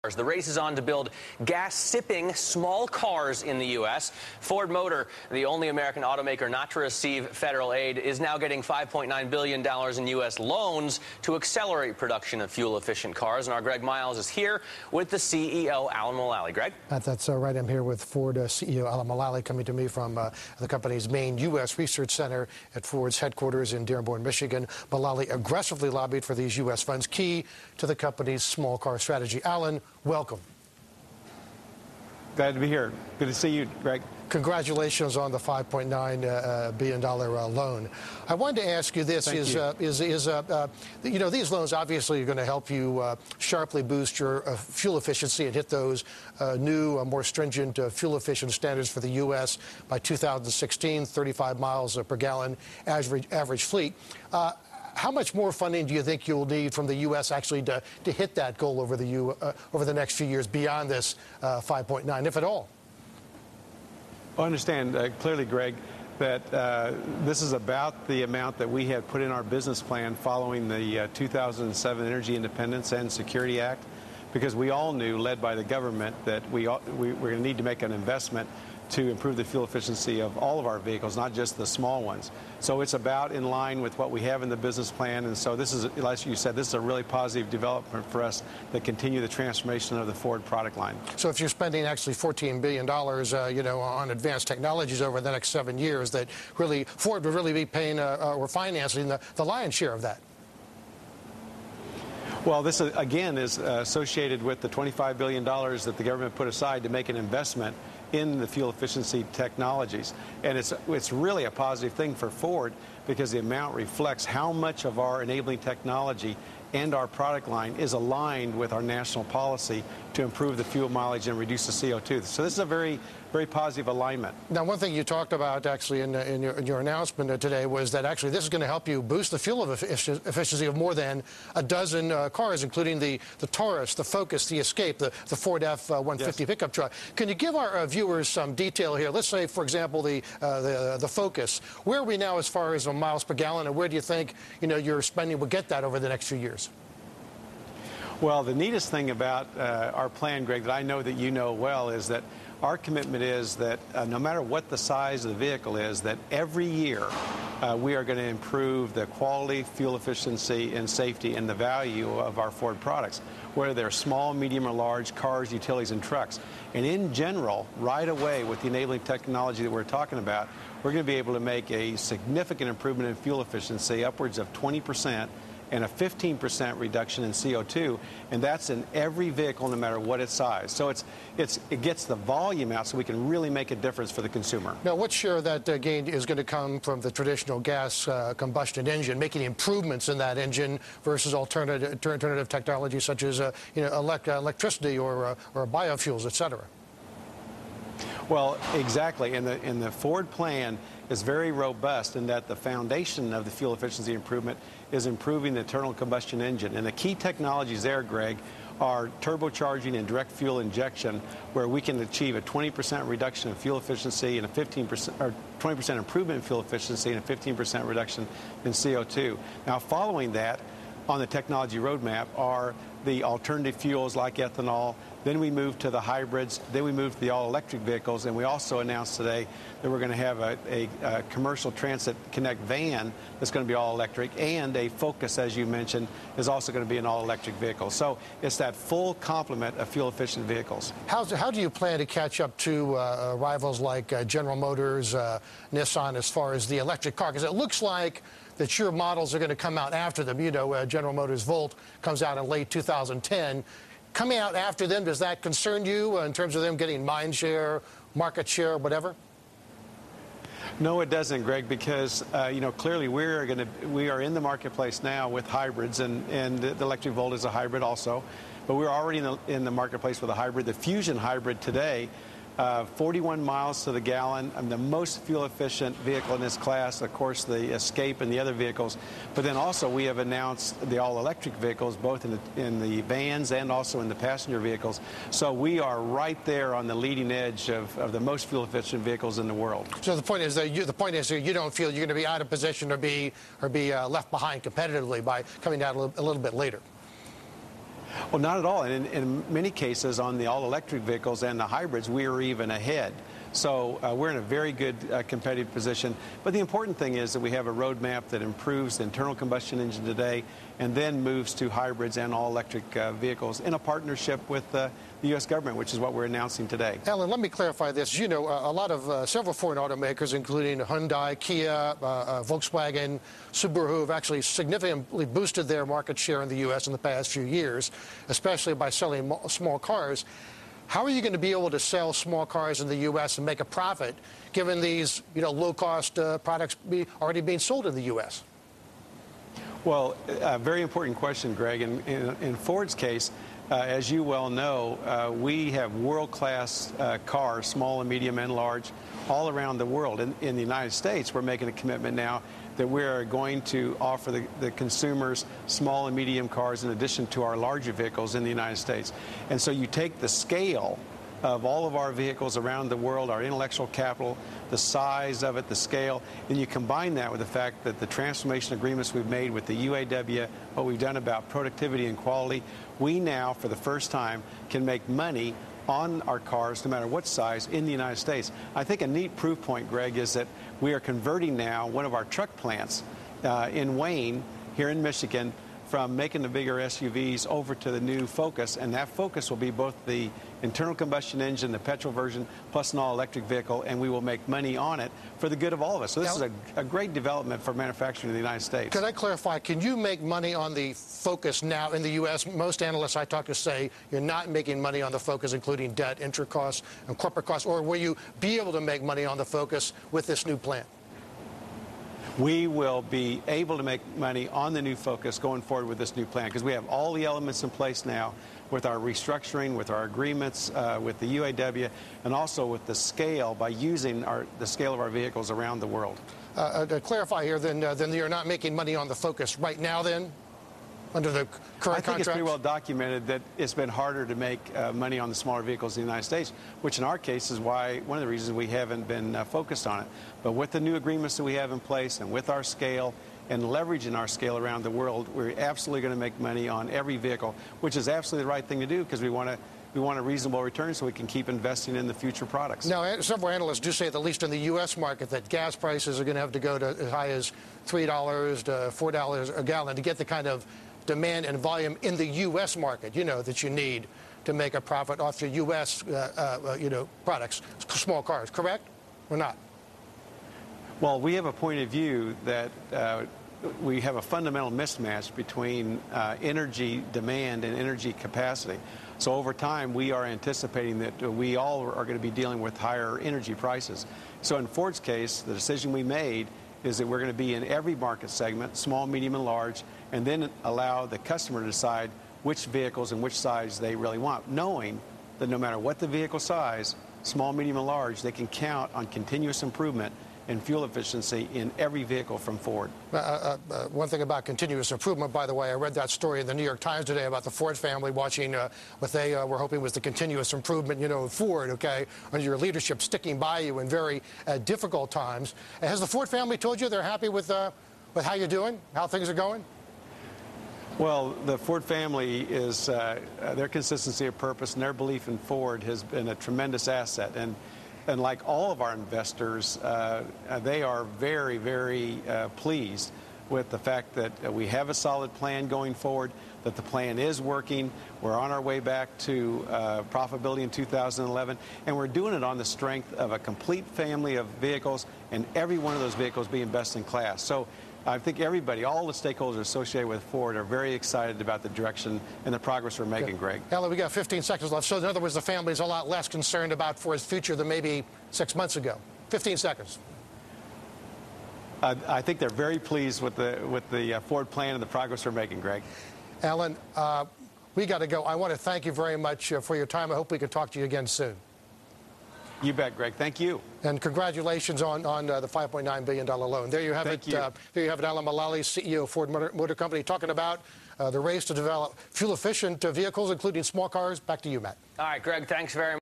The race is on to build gas-sipping small cars in the U.S. Ford Motor, the only American automaker not to receive federal aid, is now getting $5.9 billion in U.S. loans to accelerate production of fuel-efficient cars. And our Greg Miles is here with the CEO, Alan Mulally. Greg? That's right. I'm here with Ford CEO Alan Mulally, coming to me from the company's main U.S. research center at Ford's headquarters in Dearborn, Michigan. Mulally aggressively lobbied for these U.S. funds, key to the company's small car strategy. Alan, welcome. Glad to be here. Good to see you, Greg. Congratulations on the $5.9 billion loan. I wanted to ask you this: these loans obviously are going to help you sharply boost your fuel efficiency and hit those new, more stringent fuel efficient standards for the U.S. by 2016, 35 miles per gallon average fleet. How much more funding do you think you'll need from the U.S. actually to hit that goal over the next few years beyond this 5.9, if at all? I understand clearly, Greg, that this is about the amount that we had put in our business plan following the 2007 Energy Independence and Security Act, because we all knew, led by the government, that we're going to need to make an investment to improve the fuel efficiency of all of our vehicles, not just the small ones. So it's about in line with what we have in the business plan. And so this is, as you said, this is a really positive development for us that continue the transformation of the Ford product line. So if you're spending actually $14 billion, on advanced technologies over the next 7 years, that really Ford would really be paying or financing the lion's share of that. Well, this, again, is associated with the $25 billion that the government put aside to make an investment in the fuel efficiency technologies. And it's really a positive thing for Ford, because the amount reflects how much of our enabling technology and our product line is aligned with our national policy to improve the fuel mileage and reduce the CO2. So this is a very, very positive alignment. Now, one thing you talked about actually in your announcement today was that actually this is going to help you boost the fuel efficiency of more than a dozen cars, including the Taurus, the Focus, the Escape, the Ford F-150 pickup truck. Can you give our viewers some detail here? Let's say, for example, the Focus. Where are we now as far as miles per gallon, and where do you think your spending will get that over the next few years? Well, the neatest thing about our plan, Greg, that I know that you know well, is that our commitment is that no matter what the size of the vehicle is, that every year we are going to improve the quality, fuel efficiency, and safety and the value of our Ford products, whether they're small, medium, or large cars, utilities, and trucks. And in general, right away with the enabling technology that we're talking about, we're going to be able to make a significant improvement in fuel efficiency, upwards of 20%, and a 15% reduction in CO2, and that's in every vehicle, no matter what its size. So it gets the volume out so we can really make a difference for the consumer. Now, what share of that gain is going to come from the traditional gas combustion engine, making improvements in that engine versus alternative technology such as electricity or biofuels, et cetera? Well, exactly, and the Ford plan is very robust in that the foundation of the fuel efficiency improvement is improving the internal combustion engine. And the key technologies there, Greg, are turbocharging and direct fuel injection, where we can achieve a 20% reduction in fuel efficiency and a 20% improvement in fuel efficiency and a 15% reduction in CO2. Now, following that, on the technology roadmap are the alternative fuels like ethanol. Then we move to the hybrids. Then we move to the all-electric vehicles. And we also announced today that we're going to have a commercial Transit Connect van that's going to be all-electric, and a Focus, as you mentioned, is also going to be an all-electric vehicle. So it's that full complement of fuel-efficient vehicles. How do you plan to catch up to rivals like General Motors, Nissan, as far as the electric car? Because it looks like that your models are going to come out after them. General Motors Volt comes out in late 2010. Coming out after them, does that concern you in terms of them getting mind share, market share, whatever? No, it doesn't, Greg, because clearly we are in the marketplace now with hybrids, and the electric Volt is a hybrid also, but we're already in the marketplace with a hybrid. The Fusion hybrid today, 41 miles to the gallon, the most fuel-efficient vehicle in this class, of course, the Escape and the other vehicles. But then also we have announced the all-electric vehicles, both in the vans and also in the passenger vehicles. So we are right there on the leading edge of the most fuel-efficient vehicles in the world. So the point is that you don't feel you're going to be out of position or be left behind competitively by coming out a little bit later. Well, not at all. And in many cases, on the all-electric vehicles and the hybrids, we are even ahead. So we're in a very good competitive position. But the important thing is that we have a roadmap that improves the internal combustion engine today and then moves to hybrids and all-electric vehicles in a partnership with the U.S. government, which is what we're announcing today. Alan, let me clarify this. You know, a lot of several foreign automakers, including Hyundai, Kia, Volkswagen, Subaru, have actually significantly boosted their market share in the U.S. in the past few years, especially by selling small cars. How are you going to be able to sell small cars in the U.S. and make a profit, given these, low-cost products already being sold in the U.S.? Well, a very important question, Greg. In Ford's case, as you well know, we have world-class cars, small and medium and large, all around the world. In the United States, we're making a commitment now that we are going to offer the consumers small and medium cars in addition to our larger vehicles in the United States. And so you take the scale of all of our vehicles around the world, our intellectual capital, the size of it, the scale, and you combine that with the fact that the transformation agreements we've made with the UAW, what we've done about productivity and quality, we now, for the first time, can make money on our cars, no matter what size, in the United States. I think a neat proof point, Greg, is that we are converting now one of our truck plants in Wayne, here in Michigan, from making the bigger SUVs over to the new Focus, and that Focus will be both the internal combustion engine, the petrol version, plus an all-electric vehicle, and we will make money on it for the good of all of us. So this is a great development for manufacturing in the United States. Could I clarify, can you make money on the Focus now in the U.S.? Most analysts I talk to say you're not making money on the Focus, including debt, interest costs, and corporate costs, or will you be able to make money on the Focus with this new plant? We will be able to make money on the new Focus going forward with this new plan because we have all the elements in place now with our restructuring, with our agreements with the UAW, and also with the scale by using the scale of our vehicles around the world. To clarify here, then you're not making money on the Focus right now, then, under the current contract? I think it's pretty well documented that it's been harder to make money on the smaller vehicles in the United States, which in our case is why one of the reasons we haven't been focused on it. But with the new agreements that we have in place and with our scale and leveraging our scale around the world, we're absolutely going to make money on every vehicle, which is absolutely the right thing to do because we want a reasonable return so we can keep investing in the future products. Now, several analysts do say, at least in the U.S. market, that gas prices are going to have to go to as high as $3 to $4 a gallon to get the kind of demand and volume in the U.S. market, that you need to make a profit off your U.S., products, small cars, correct or not? Well, we have a point of view that we have a fundamental mismatch between energy demand and energy capacity. So over time, we are anticipating that we all are going to be dealing with higher energy prices. So in Ford's case, the decision we made is that we're going to be in every market segment, small, medium, and large, and then allow the customer to decide which vehicles and which size they really want, knowing that no matter what the vehicle size, small, medium, and large, they can count on continuous improvement in fuel efficiency in every vehicle from Ford. One thing about continuous improvement, by the way, I read that story in the New York Times today about the Ford family watching what they were hoping was the continuous improvement, of Ford, okay, under your leadership, sticking by you in very difficult times. Has the Ford family told you they're happy with how you're doing, how things are going? Well, the Ford family is, their consistency of purpose and their belief in Ford has been a tremendous asset. And like all of our investors, they are very, very pleased with the fact that we have a solid plan going forward, that the plan is working. We're on our way back to profitability in 2011, and we're doing it on the strength of a complete family of vehicles, and every one of those vehicles being best in class. So I think everybody, all the stakeholders associated with Ford, are very excited about the direction and the progress we're making, Greg. Alan, we got 15 seconds left. So in other words, the family's a lot less concerned about Ford's future than maybe 6 months ago. 15 seconds. I think they're very pleased with the Ford plan and the progress we're making, Greg. Alan, we got to go. I want to thank you very much for your time. I hope we can talk to you again soon. You bet, Greg. Thank you. And congratulations on the $5.9 billion loan. There you have it. There you have it, Alan Mulally, CEO of Ford Motor Company, talking about the race to develop fuel-efficient vehicles, including small cars. Back to you, Matt. All right, Greg, thanks very much.